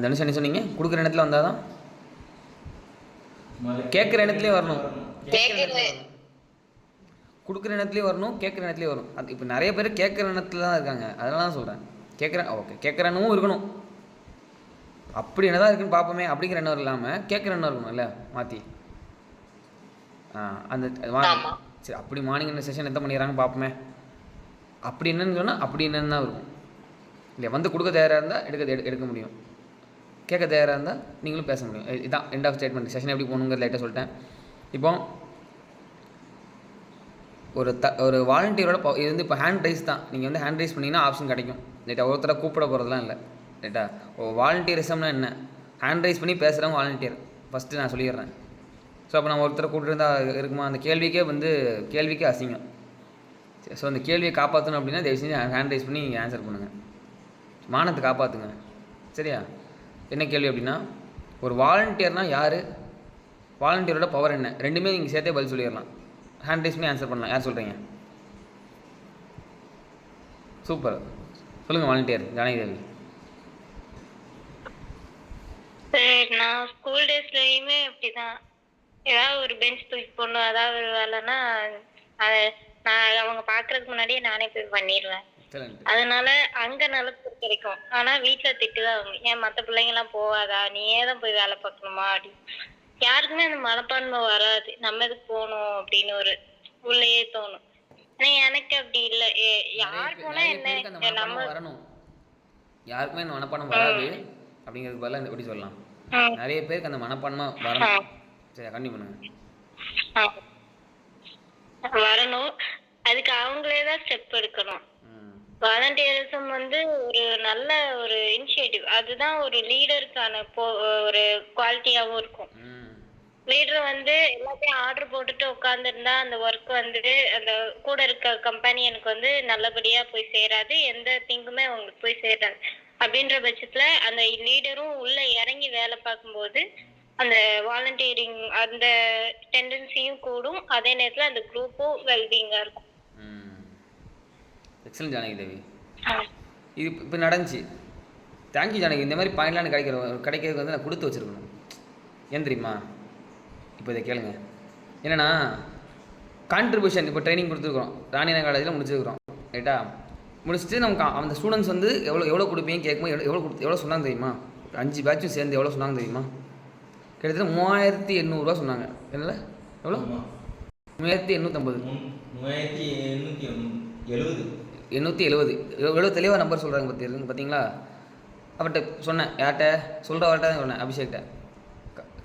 தனுஷ் என்ன சொன்னீங்க? கொடுக்குற இடத்துல வந்தால் தான் கேட்குற இடத்துலேயே வரணும். கொடுக்குற இடத்துலேயே வரணும், கேட்குற இடத்துலேயே வரும். அது இப்போ நிறைய பேர் கேட்குற இடத்துல தான் இருக்காங்க. அதனால தான் சொல்கிறேன். கேட்குறேன் ஓகே, கேட்குற எண்ணமும் இருக்கணும். அப்படி என்ன தான் இருக்குன்னு பார்ப்போமே அப்படிங்கிற எண்ணம் இல்லாமல் கேட்குற எண்ணம் இருக்கணும்ல மாற்றி. அந்த சரி அப்படி மார்னிங் செஷன் எத்தனை பண்ணிடுறாங்கன்னு பார்ப்போமே. அப்படி என்னன்னு சொன்னால் அப்படி என்னன்னு தான் இருக்கும். இல்லையா வந்து கொடுக்க தயாராக இருந்தால் எடுக்க முடியும். கேட்க தயாராக இருந்தால் நீங்களும் பேச முடியும். இதுதான் எண்ட் ஆஃப் ஸ்டேட்மெண்ட். செஷன் எப்படி போகணுங்கிறது லைட்டாக சொல்லிட்டேன். இப்போ ஒரு வாலண்டியரோட இது வந்து இப்போ ஹேண்ட் ரைஸ் தான். நீங்கள் வந்து ஹேண்ட் ரைஸ் பண்ணிங்கன்னா ஆப்ஷன் கிடைக்கும். ரைட்டா ஒருத்தரை கூப்பிட போகிறதுலாம் இல்லை. ரைட்டா வாலண்டியரிசம்னா என்ன? ஹேண்ட் ரைஸ் பண்ணி பேசுகிறவங்க வாலண்டியர் ஃபஸ்ட்டு நான் சொல்லிடுறேன். ஸோ அப்போ நம்ம ஒருத்தரை கூப்பிட்டுருந்தா இருக்குமா? அந்த கேள்விக்கே அசிங்கம். ஸோ அந்த கேள்வியை காப்பாற்றணும் அப்படின்னா தயவு செஞ்சு ஹேண்ட் ரைஸ் பண்ணி நீங்கள் ஆன்சர் பண்ணுங்கள். மானத்தை காப்பாற்றுங்க. சரியா? என்ன கேள்வி அப்படின்னா, ஒரு வாலண்டியர்னால் யார்? வாலண்டியரோட பவர் என்ன? ரெண்டுமே நீங்கள் சேர்த்தே பதில் சொல்லிடலாம். ஹேண்ட் ரைஸ் பண்ணி ஆன்சர் பண்ணலாம். யார் சொல்கிறீங்க? சூப்பர், சொல்லுங்கள். வாலண்டியர் ஜானகி தேவி. நான் ஸ்கூல் டேஸ்லயுமே அப்படிதான். ஏதாவது ஒரு பெஞ்ச் தூக்கி போடணும், ஏதாவது ஒரு வேலைன்னா அதை நான் அவங்க பாக்குறதுக்கு முன்னாடியே நானே போய் பண்ணிடுவேன். அதனால அங்க நல்ல கிடைக்கும். ஆனா வீட்டுல திட்டுதான். ஏன் மத்த பிள்ளைங்க எல்லாம் போவாதா, நீ ஏதான் போய் வேலை பார்க்கணுமா அப்படி. யாருக்குமே அந்த மனப்பான்மை வராது, நம்ம எதுக்கு போகணும் அப்படின்னு ஒரு உள்ளேயே தோணும். ஆனா எனக்கு அப்படி இல்ல. யார் போனா என்ன, நம்ம வரணும். யாருக்குமே அந்த மனப்பான்மை வராது அப்படிங்கிறதுக்கு பதிலாக எப்படி சொல்லலாம், நிறைய பேருக்கு அந்த மனப்பான்மை வரணும். சரி, கண்டிப்பா பண்ணுங்க. வரணும். அதுக்கு அவங்களே தான் ஸ்டெப் எடுக்கணும். வாலண்டியரிசம் வந்து ஒரு நல்ல ஒரு இனிஷியேட்டிவ். அதுதான் ஒரு லீடருக்கான ஒரு குவாலிட்டியாவும் இருக்கும். லீடர் வந்து எல்லாத்தையும் ஆர்டர் போட்டுட்டு உட்காந்துருந்தா அந்த ஒர்க் வந்து அந்த கூட இருக்க கம்பெனியனுக்கு வந்து நல்லபடியா போய் சேராது, எந்த திங்குமே அவங்களுக்கு போய் சேராது. அப்படின்ற பட்சத்துல அந்த லீடரும் உள்ள இறங்கி வேலை பார்க்கும்போது அந்த வாலண்டியரிங் அந்த டெண்டன்சியும் கூடும். அதே நேரத்துல அந்த குரூப்பும் வெல்பீங்கா இருக்கும். எக்ஸலன்ட் ஜானகி தேவி. இது இப்போ நடந்துச்சு. தேங்க்யூ ஜானகி. இந்த மாதிரி பாயிண்ட்லாம் கிடைக்கிறதுக்கு வந்து நான் கொடுத்து வச்சுருக்கணும். ஏன் தெரியுமா? இப்போ இதை கேளுங்க. என்னென்னா கான்ட்ரிபியூஷன் இப்போ ட்ரைனிங் கொடுத்துருக்குறோம். ராணிநகர் காலேஜில் முடிச்சிருக்கிறோம். ரைட்டா? முடிச்சுட்டு நமக்கு அந்த ஸ்டூடெண்ட்ஸ் வந்து எவ்வளோ கொடுப்பீங்க கேட்கும்போது எவ்வளோ சொன்னாங்க தெரியுமா? 5 பேட்சும் சேர்ந்து எவ்வளோ சொன்னாங்க தெரியுமா? கிட்டத்தட்ட 3800 சொன்னாங்க. என்ன எவ்வளோ? 3850. 870. எவ்வளோ தெளிவாக நம்பர் சொல்கிறாங்க பார்த்தீங்களா? அவர்கிட்ட சொன்னேன். யார்கிட்ட சொல்கிறவர்கிட்ட தான் சொன்னேன், அபிஷேக்கிட்ட.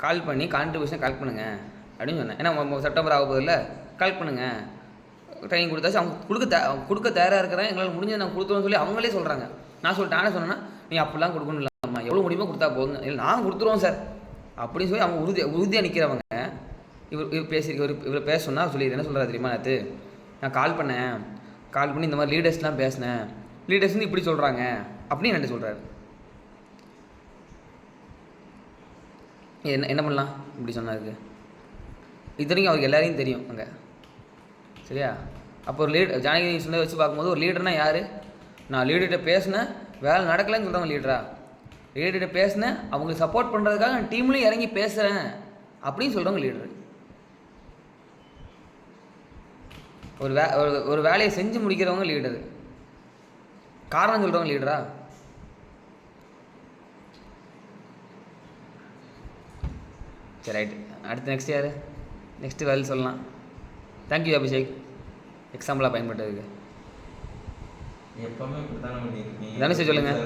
கால் பண்ணி கான்ட்ரிபியூஷனை கலெக்ட் பண்ணுங்கள் அப்படின்னு சொன்னேன். ஏன்னா செப்டம்பர் ஆக போதில்லை, கலெக்ட் பண்ணுங்கள். ட்ரைனிங் கொடுத்தாச்சு. அவங்க கொடுக்க தயாராக இருக்கிறேன், எங்களால் முடிஞ்சு நாங்கள் கொடுத்துருவோம்னு சொல்லி அவங்களே சொல்கிறாங்க. நான் நானே சொன்னேன்னா, நீ அப்படிலாம் கொடுக்கணும் இல்லாமா, எவ்வளோ முடியுமோ கொடுத்தா போதுங்க. இல்லை நாங்கள் கொடுத்துருவோம் சார் அப்படின்னு சொல்லி அவங்க உறுதியாக நிற்கிறவங்க. இவர் பேச சொன்னால் சொல்லிடுறேன். என்ன சொல்கிறாரு தெரியுமா? நேற்று நான் கால் பண்ணி இந்த மாதிரி லீடர்ஸ்லாம் பேசினேன். லீடர்ஸ் வந்து இப்படி சொல்கிறாங்க அப்படின்னு என்கிட்ட சொல்கிறாரு. என்ன பண்ணலாம் இப்படி சொன்னாருக்கு? இது வரைக்கும் அவருக்கு எல்லாரையும் தெரியும் அங்கே. சரியா? அப்போ ஒரு ஜானகி சொன்னதை வச்சு பார்க்கும்போது ஒரு லீடர்னால் யார்? நான் லீடர்கிட்ட பேசினேன், வேலை நடக்கலைன்னு சொல்கிறவங்க லீடரா? லீடர்கிட்ட பேசினேன், அவங்களுக்கு சப்போர்ட் பண்ணுறதுக்காக நான் டீம்லேயும் இறங்கி பேசுகிறேன் அப்படின்னு சொல்கிறவங்க லீடரு. ஒரு வேலையை செஞ்சு முடிக்கிறவங்க லீடரு. காரணம் சொல்கிறவங்க லீடரா? சரி, ரைட்டு. அடுத்து நெக்ஸ்ட் யார்? நெக்ஸ்ட்டு வேலை சொல்லலாம். தேங்க்யூ அபிஷேக், எக்ஸாம்பிளாக பயன்பட்டதுக்கு. தனுஷ் சொல்லுங்கள்.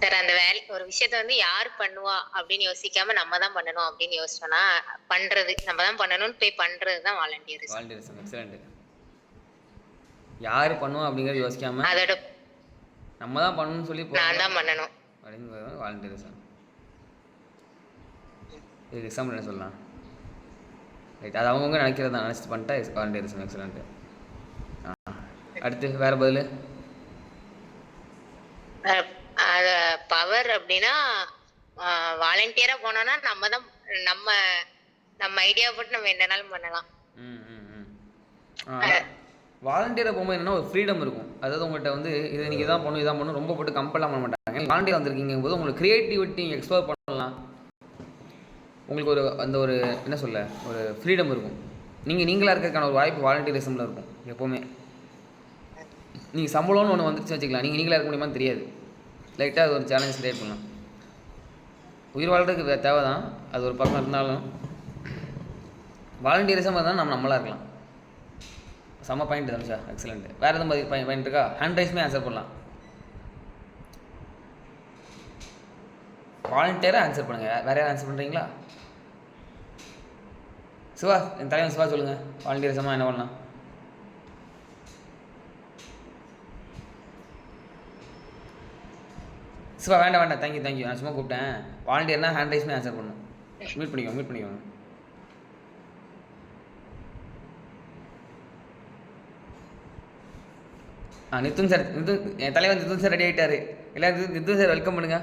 சார், அந்த ஒரு விஷயத்த வந்து யார் பண்ணுவா அப்படின்னு யோசிக்காம நம்ம தான் பண்ணணும் அப்படின்னு யோசிச்சோம்னா பண்றது, நம்ம தான் பண்ணணும்னு போய் பண்றது தான் வாலண்டியரிசம். Volunteerism excellent. யார் பண்ணுவா அப்படிங்கிறது யோசிக்காம அதோட நம்ம தான் பண்ணணும்னு சொல்லி நான் தான் பண்ணணும் அப்படிங்கிறது வாலண்டியரிசம். இதுக்கு எக்ஸாம்பிள் என்ன சொல்லலாம்? ரைட், அது அவங்க நினைக்கிறத நினச்சிட்டு பண்ணிட்டா வாலண்டியரிசம் எக்ஸலென்ட். அடுத்து வேறு பதில்? பவர் அப்படின்னா வாலண்டியரா போனோம்னா நம்ம தான் நம்ம ஐடியா போட்டு நம்ம என்னனாலும் பண்ணலாம். வாலண்டியராக போகும்போது என்னன்னா ஒரு ஃப்ரீடம் இருக்கும். அதாவது உங்கள்கிட்ட வந்து இதை நீங்கள் இதான் பண்ணணும் இதான் பண்ணணும் ரொம்ப போட்டு கம்பல்லாம் பண்ண மாட்டாங்க. வாலண்டியர் வந்திருக்கீங்க போது உங்களுக்கு க்ரியேட்டிவிட்டி எக்ஸ்ப்ளோர் பண்ணலாம். உங்களுக்கு ஒரு அந்த ஒரு என்ன சொல்ல ஒரு ஃப்ரீடம் இருக்கும். நீங்களாக இருக்கிறதுக்கான ஒரு வாய்ப்பு வாலண்டியரிசமில் இருக்கும் எப்போவுமே. நீங்கள் சம்பளம்னு ஒன்று வந்துருச்சு வச்சுக்கலாம், நீங்களாக இருக்க முடியுமான்னு தெரியாது. லைட்டாக அது ஒரு சேலஞ்ச் கிரியேட் பண்ணலாம். உயிர் வாழ்றதுக்கு தேவை தான், அது ஒரு பக்கம் இருந்தாலும் வாலண்டியரிசம் இருந்தால் நம்மளாக இருக்கலாம். செம்ம பாயிண்ட் தனுஷா, எக்ஸலண்ட். வேறு எதுவும் பாயிண்ட் இருக்கா? ஹேண்ட் ரைஸ்மே ஆன்சர் பண்ணலாம். வாலண்டியராக ஆன்சர் பண்ணுங்கள். வேறு யாரும் ஆன்சர் பண்ணுறீங்களா? சிவா, என் தலைவன் சிவா சொல்லுங்கள், வாலண்டியரிசமாக என்ன பண்ணலாம்? சிவா வேண்டாம் தேங்க்யூ. நான் சும்மா கூப்பிட்டேன். வாலண்டியர்னா ஹேண்ட் ரைஸ்மே ஆன்சர் பண்ணணும். மீட் பண்ணிக்கோங்க. நித்துன் சார், என் தலைவர் நித்துன் சார் ரெடி ஆகிட்டாரு. எல்லோரும் நித்துன் சார் வெல்கம் பண்ணுங்க.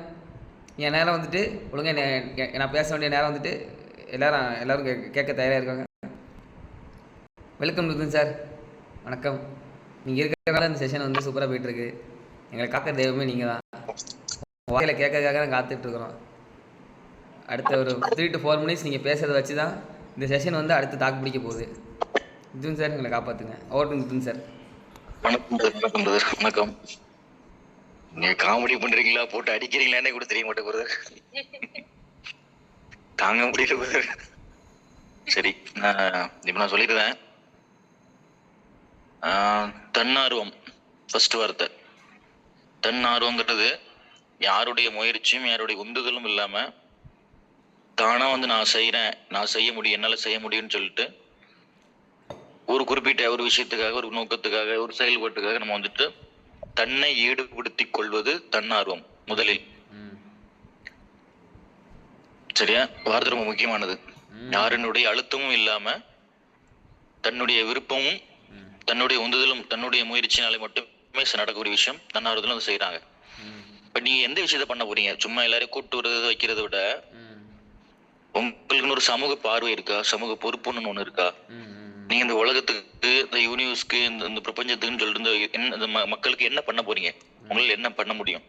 என் நேரம் வந்துட்டு ஒழுங்காக நான் பேச வேண்டிய நேரம் வந்துட்டு எல்லோரும் கேட்க தயாராக இருக்காங்க. வெல்கம் நித்துன் சார், வணக்கம். நீங்கள் இருக்கிறதுனால இந்த செஷன் வந்து சூப்பராக போயிட்டுருக்கு. எங்களை காக்கிற தெய்வமே நீங்கள் தான். வாயில கேட்கறதுக்காக தான் காத்துட்ருக்குறோம். அடுத்த ஒரு 3 to 4 minutes நீங்கள் பேசுகிறத வச்சு தான் இந்த செஷன் வந்து அடுத்து தாக்கு பிடிக்க போகுது. நித்துன் சார் எங்களை காப்பாற்றுங்க. Over to Nithun sir. வணக்கம். நீங்க காமெடி பண்றீங்களா போட்டு அடிக்கிறீங்களானே கூட தெரிய மாட்டேன் பிரதர். தாங்க முடியல பிரதர். சரி, நான் சொல்லிடுறேன். தன்னார்வம் ஃபர்ஸ்ட் வார்த்தை. தன்னார்வங்கிறது யாருடைய முயற்சியும் யாருடைய உந்துதலும் இல்லாம தானா வந்து நான் செய்ய முடியும், என்னால செய்ய முடியும்னு சொல்லிட்டு ஒரு குறிப்பிட்ட ஒரு விஷயத்துக்காக, ஒரு நோக்கத்துக்காக, ஒரு செயல்பாட்டுக்காக நம்ம வந்துட்டு தன்னை ஈடுபடுத்தி கொள்வது தன்னார்வம் முதலில். சரியா? வார்த்தை ரொம்ப முக்கியமானது. யாருடைய அழுத்தமும் இல்லாம தன்னுடைய விருப்பமும் தன்னுடைய உந்துதலும் தன்னுடைய முயற்சினாலே மட்டுமே நடக்கக்கூடிய விஷயம் தன்னார்வத்துல வந்து செய்யறாங்க. இப்ப நீங்க எந்த விஷயத்த பண்ண போறீங்க? சும்மா எல்லாரையும் கூப்பிட்டு வருது வைக்கிறத விட உங்களுக்கு ஒரு சமூக பார்வை இருக்கா? சமூக பொறுப்புன்னு ஒண்ணு இருக்கா? நீங்க இந்த உலகத்துக்கு, இந்த யூனிவர்ஸ்க்கு, இந்த பிரபஞ்சத்துக்குன்னு சொல்லிட்டு இந்த மக்களுக்கு என்ன பண்ண போறீங்க? உங்களால என்ன பண்ண முடியும்?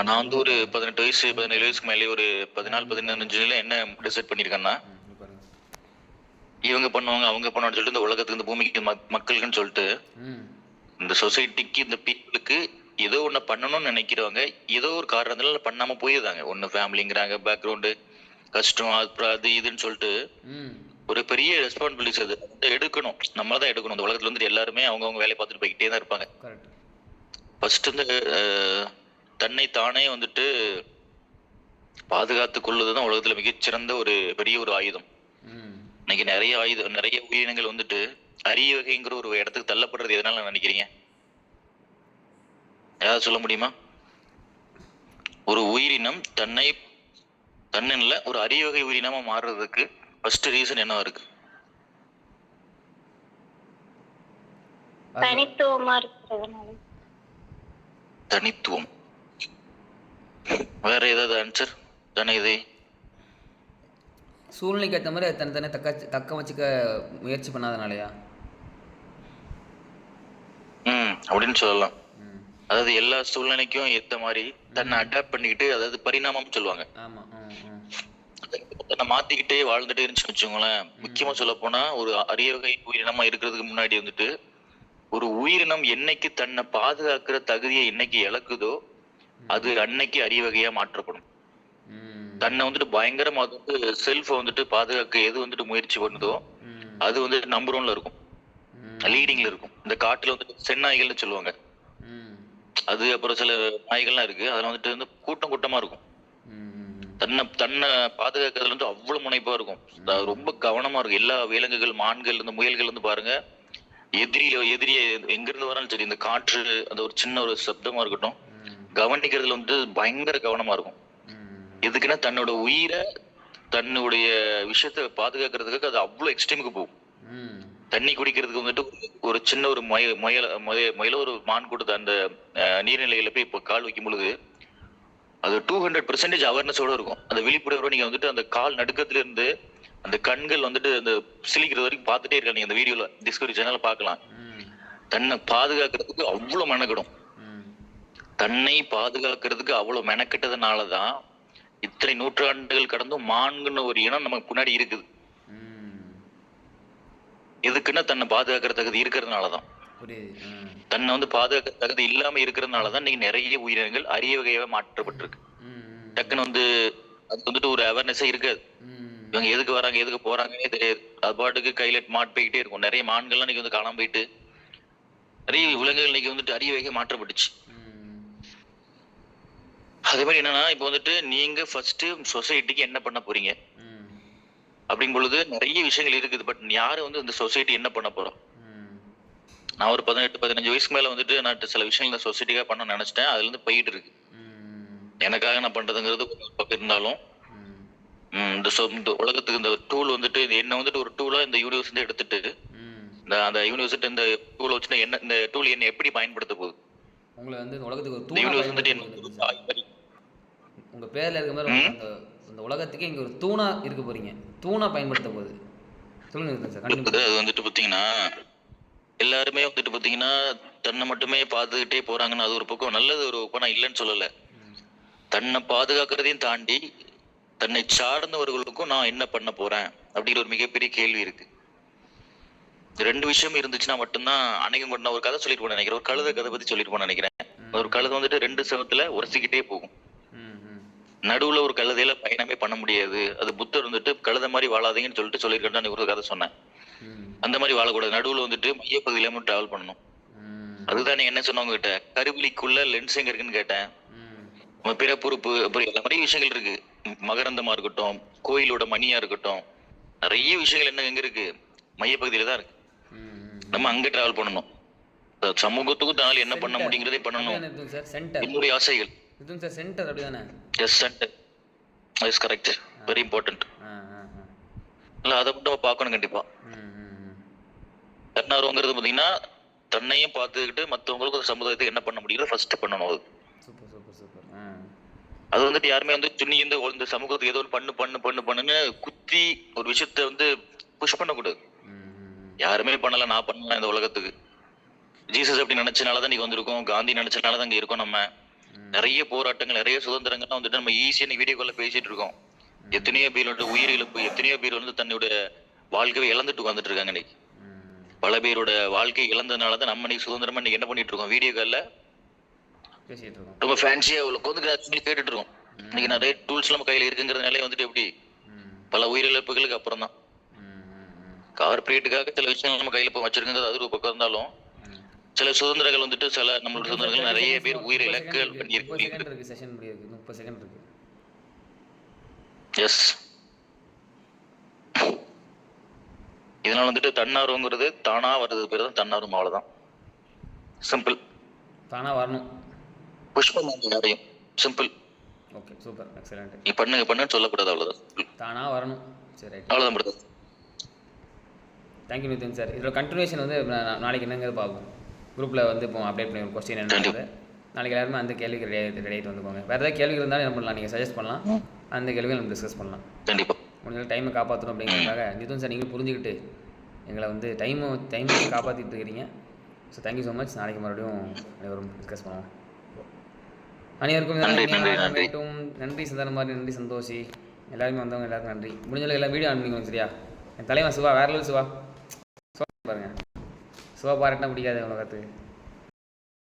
நான் வந்து ஒரு 18 வயசு 17 வயசுக்கு மேலே ஒரு 14-15 என்ன டிசைட் பண்ணிருக்கேன்னா, இவங்க பண்ணுவாங்க அவங்க பண்ணுவான்னு சொல்லிட்டு இந்த உலகத்துக்கு, இந்த பூமிக்கு, மக்களுக்குன்னு சொல்லிட்டு இந்த சொசைட்டிக்கு, இந்த பீப்புளுக்கு ஏதோ ஒண்ணு பண்ணணும்னு நினைக்கிறவங்க ஏதோ ஒரு காரணத்துல பண்ணாம போயிருந்தாங்க. ஒண்ணு ஃபேமிலிங்கிறாங்க, பேக்ரவுண்டு கஷ்டம், அது இதுன்னு சொல்லிட்டு ஒரு பெரிய ரெஸ்பான்சிபிலிட்டிஸ் அது எடுக்கணும். நம்ம தான் எடுக்கணும். இந்த உலகத்துல வந்து எல்லாருமே அவங்கவுங்க வேலையை பார்த்துட்டு போய்கிட்டே தான் இருப்பாங்க. ஃபர்ஸ்ட் வந்து தன்னை தானே வந்துட்டு பாதுகாத்து கொள்வதுதான் உலகத்துல மிகச்சிறந்த ஒரு பெரிய ஒரு ஆயுதம். இன்னைக்கு நிறைய உயிரினங்கள் வந்துட்டு அரிய வகைங்கிற ஒரு இடத்துக்கு தள்ளப்படுறது எதனால நினைக்கிறீங்க? ஏதாவது சொல்ல முடியுமா? ஒரு உயிரினம் தன்னில ஒரு அரிய வகை உயிரினமா மாறுறதுக்கு ஃபர்ஸ்ட் ரீசன் என்னவா இருக்கு? தனித்துவம். வேற ஏதாவது ஆன்சர்? தனி சூழ்நிலைக்கு ஏற்ற மாதிரி தன்னை தக்க வச்சுக்க முயற்சி பண்ணாதனாலயா? அப்படின்னு சொல்லலாம். அதாவது எல்லா சூழ்நிலைக்கும் ஏத்த மாதிரி தன்னை அடாப்ட் பண்ணிக்கிட்டு, அதாவது பரிணாமம் சொல்லுவாங்க. தன்னை மாத்திக்கிட்டே வாழ்ந்துட்டே இருந்துச்சுன்னு வச்சுக்கோங்களேன். முக்கியமா சொல்ல போனா ஒரு அரிய வகை உயிரினமா இருக்கிறதுக்கு முன்னாடி வந்துட்டு ஒரு உயிரினம் என்னைக்கு தன்னை பாதுகாக்கிற தகுதியை என்னைக்கு இழக்குதோ அது அன்னைக்கு அரிய வகையா மாற்றப்படும். தன்னை வந்துட்டு பயங்கரமா வந்து செல்ஃப வந்துட்டு பாதுகாக்க எது வந்துட்டு முயற்சி பண்ணுதோ அது வந்துட்டு நம்பர் 1ல இருக்கும், லீடிங்ல இருக்கும். இந்த காட்டுல வந்துட்டு செந்நாய்கள்னு சொல்லுவாங்க. அது அப்புறம் சில நாய்கள்லாம் இருக்கு. அதெல்லாம் வந்துட்டு வந்து கூட்டமா இருக்கும். தன்னை பாதுகாக்கிறதுல வந்து அவ்வளவு முனைப்பா இருக்கும். ரொம்ப கவனமா இருக்கும். எல்லா விலங்குகள், மான்கள், இந்த முயல்கள் வந்து பாருங்க, எதிரிய எங்க இருந்து வராலும் சரி, இந்த காற்று அந்த ஒரு சின்ன ஒரு சப்தமா இருக்கட்டும், கவனிக்கிறதுல வந்து பயங்கர கவனமா இருக்கும். எதுக்குன்னா தன்னோட உயிரை, தன்னுடைய விஷயத்த பாதுகாக்கிறதுக்கு அது அவ்வளவு எக்ஸ்ட்ரீமுக்கு போகும். தண்ணி குடிக்கிறதுக்கு வந்துட்டு ஒரு சின்ன ஒரு முயல ஒரு மான் கொடுத்த அந்த நீர்நிலையில போய் இப்போ கால் வைக்கும் பொழுது அது 200% அவேர்னஸோட இருக்கும். அந்த விழிப்புணர்வோட நீங்க வந்துட்டு அந்த கால் நடுக்கத்துல இருந்து அந்த கண்கள் வந்துட்டு அந்த சிலிக்கிறது வரைக்கும் பார்த்துட்டே இருக்காங்க. நீங்க அந்த வீடியோல டிஸ்கவரி சேனல்ல பார்க்கலாம். தன்னை பாதுகாக்கிறதுக்கு அவ்வளவு மெனக்கிடும். தன்னை பாதுகாக்கிறதுக்கு அவ்வளவு மெனக்கிட்டதுனாலதான் இத்தனை நூற்றாண்டுகள் கடந்தும் மான்கள்னு ஒரு இனம் நமக்கு முன்னாடி இருக்குது. எதுக்குன்னா தன்னை பாதுகாக்கிற தகுதி இருக்கிறதுனாலதான். தன்னை வந்து பாதுகாக்கிற தகுதி இல்லாம இருக்கிறதுனாலதான் இன்னைக்கு நிறைய உயிரினங்கள் அரிய வகையாக மாற்றப்பட்டிருக்கு. டக்குன்னு வந்து அது வந்துட்டு ஒரு அவேர்னஸே இருக்காது. இவங்க எதுக்கு வராங்க எதுக்கு போறாங்கன்னே தெரியாது. அது பாட்டுக்கு கையில மாட் போய்கிட்டே இருக்கும். நிறைய மான்கள்லாம் இன்னைக்கு வந்து காணாம போயிட்டு நிறைய விலங்குகள் இன்னைக்கு வந்துட்டு அரிய வகையாக மாற்றப்பட்டுச்சு. அதே மாதிரி என்னன்னா இப்ப வந்துட்டு நீங்க ஃபர்ஸ்ட் சொசைட்டிக்கு என்ன பண்ண போறீங்க அப்படிங்கும் பொழுது நிறைய விஷயங்கள் இருக்குது. பட் யாரு வந்து இந்த சொசைட்டி என்ன பண்ண போறோம்? நான் ஒரு 18-15 வயசுக்கு மேல வந்துட்டு நான் சில விஷயங்கள் இந்த சொசைட்டிக்காக பண்ண நினைச்சிட்டேன். அதுல இருந்து போயிட்டு இருக்கு. எனக்காக நான் பண்றதுங்கிறது ஒரு பக்கம் இருந்தாலும் இந்த உலகத்துக்கு இந்த டூல் வந்துட்டு என்ன வந்துட்டு ஒரு டூலா இந்த யூனிவர்ஸ் வந்து எடுத்துட்டு அந்த யூனிவர்சிட்டி இந்த டூலை வச்சுட்டு என்ன இந்த டூல் என்ன எப்படி பயன்படுத்த போகுது? உங்களை வந்து இந்த உலகத்துக்கு ஒரு யூனிவர்ஸ் வந்துட்டு உங்க பேர்ல இருக்க மாதிரி அந்த உலகத்துக்கே இங்க ஒரு தூணா இருக்க போறீங்க. தூணா பயன்படுத்த போகுது. சொல்லுங்க சார். அது வந்துட்டு பாத்தீங்கன்னா எல்லாருமே வந்துட்டு பாத்தீங்கன்னா தன்னை மட்டுமே பார்த்துக்கிட்டே போறாங்கன்னு அது ஒரு பக்கம் நல்லது. ஒரு பக்கம் நான் இல்லைன்னு சொல்லல. தன்னை பாதுகாக்கிறதையும் தாண்டி தன்னை சார்ந்தவர்களுக்கும் நான் என்ன பண்ண போறேன் அப்படிங்கிற ஒரு மிகப்பெரிய கேள்வி இருக்கு. ரெண்டு விஷயம் இருந்துச்சுன்னா மட்டும்தான் அன்னைக்கு மட்டும் நான் ஒரு கதை சொல்லிட்டு போன நினைக்கிறேன். ஒரு கழுதை கதை பத்தி சொல்லிட்டு போன நினைக்கிறேன். ஒரு கழுதை வந்துட்டு 2 செவத்துல உரசிக்கிட்டே போகும். நடுவுல ஒரு கழுதையில பயணமே பண்ண முடியாது. அது புத்தர் வந்துட்டு கழுதை மாதிரி வாழாதீங்கன்னு சொல்லிட்டு சொல்லியிருக்கேன். ஒரு கதை சொன்னேன். அந்த மாதிரி வாழக்கூடாது. நடுவுல வந்துட்டு மையப்பகுதியில டிராவல் பண்ணணும். அதுதான் நீங்க என்ன சொன்னவங்க கிட்ட கருவிலிக்குள்ள லென்ஸ் எங்க இருக்குன்னு கேட்டேன். பிறப்புறுப்பு அப்புறம் எல்லா மாதிரி விஷயங்கள் இருக்கு. மகரந்தமா இருக்கட்டும், கோயிலோட மணியா இருக்கட்டும், நிறைய விஷயங்கள் என்ன எங்க இருக்கு? மையப்பகுதியில தான் இருக்கு. நம்ம அங்க டிராவல் பண்ணணும். சமூகத்துக்கும் தானால என்ன பண்ண முடியுங்கிறதே பண்ணணும். என்னுடைய ஆசைகள் சென்டர் அப்படிதானே? Yes center is correct. Very important. இல்ல அதை மட்டும் நம்ம பார்க்கணும் கண்டிப்பா. தன்னார்வங்கிறது பாத்தீங்கன்னா தன்னையும் பார்த்துக்கிட்டு மற்றவங்களுக்கும் சமுதாயத்துக்கு என்ன பண்ண முடியுதோ ஃபர்ஸ்ட் பண்ணணும். அது அது வந்துட்டு யாருமே வந்து துணி இந்த சமூகத்துக்கு ஏதோ பண்ணுன்னு குத்தி ஒரு விஷயத்த வந்து புஷ் பண்ணக்கூடாது. யாருமே பண்ணல, நான் பண்ணலாம் இந்த உலகத்துக்கு. ஜீசஸ் அப்படி நினைச்சனாலதான் நீங்க வந்திருக்கோம். காந்தி நினைச்சனாலதான் இங்க இருக்கோம். நம்ம நிறைய போராட்டங்கள் நிறைய சுதந்திரங்கள்லாம் வந்துட்டு நம்ம ஈஸியா வீடியோ கால்ல பேசிட்டு இருக்கோம். எத்தனையோ பேர் வந்து உயிர் இழப்பு, எத்தனையோ பேர் வந்து தன்னுடைய வாழ்க்கையை இழந்துட்டு வந்துட்டு இருக்காங்க. இன்னைக்கு பல பேரோட வாழ்க்கை இழந்ததுனாலதான் நம்ம இன்னைக்கு சுதந்திரமா இன்னைக்கு என்ன பண்ணிட்டு இருக்கோம்? வீடியோ கால்ல ரொம்ப ஃபேன்சியா கேட்டுட்டு இருக்கோம். இன்னைக்கு நிறைய டூல்ஸ் நம்ம கையில இருக்குங்கிறதுனாலே வந்துட்டு எப்படி பல உயிரிழப்புகளுக்கு அப்புறம் தான் கார்பரேட்டுக்காக சில விஷயங்கள் நம்ம கையில போய் வச்சிருக்கிறது அது ஒரு பக்கம் இருந்தாலும் சில சுதந்திரங்கள் வந்துட்டு சில நம்மளோட சுதந்திரங்கள் நிறைய பேர் உயிர் இலக்குகள் பண்ணியிருக்கு. எஸ், இதனால வந்துட்டு தன்னார்வங்கிறது தானா வர்றது பேர் தான் தன்னார்வம். அவ்வளவுதான், சிம்பிள். தானா வரணும், புஷ் பண்ணாங்க யாரையும். சிம்பிள். Okay, super, excellent. நீ பண்ணுன்னு சொல்லக்கூடாது, அவ்வளவுதான். தானா வரணும். சரி, அவ்வளவுதான் பிரதர். Thank you Nitin sir. இதோட கண்டினியூஷன் வந்து நாளைக்கு என்னங்கிறது பார்ப்போம். குரூப்பில் வந்து இப்போ அப்டேட் பண்ணி ஒரு கொஸ்டின் என்னது நாளைக்கு எல்லாருமே அந்த கேள்விக்கு ரெடி ஆகிட்டு வந்துக்கோங்க. வேறு ஏதாவது கேள்வி இருந்தாலும் என்ன பண்ணலாம், நீங்கள் சஜஸ்ட் பண்ணலாம். அந்த கேள்வியை நம்ம டிஸ்கஸ் பண்ணலாம். கண்டிப்பாக முடிஞ்ச டைமை காப்பாற்றணும் அப்படிங்கிறதுக்காக நிதின் சார் நீங்கள் புரிஞ்சுக்கிட்டு எங்களை வந்து டைமை காப்பாற்றிட்டு இருக்கிறீங்க. So thank you so much. நாளைக்கு மறுபடியும் அனைவரும் டிஸ்கஸ் பண்ணுவோம். அனைவருக்கும் நன்றி. சந்தானமாரி, நன்றி சந்தோஷி, எல்லாருமே வந்தவங்க எல்லாருக்கும் நன்றி. முடிஞ்சளவு எல்லாம் வீடியோ அனுப்பிங்க சரியா? என் தலைவன் சிவா, வேற லெவல் சிவா. பாருங்க, சிவா பாராட்டினா பிடிக்காது உலகத்துக்கு.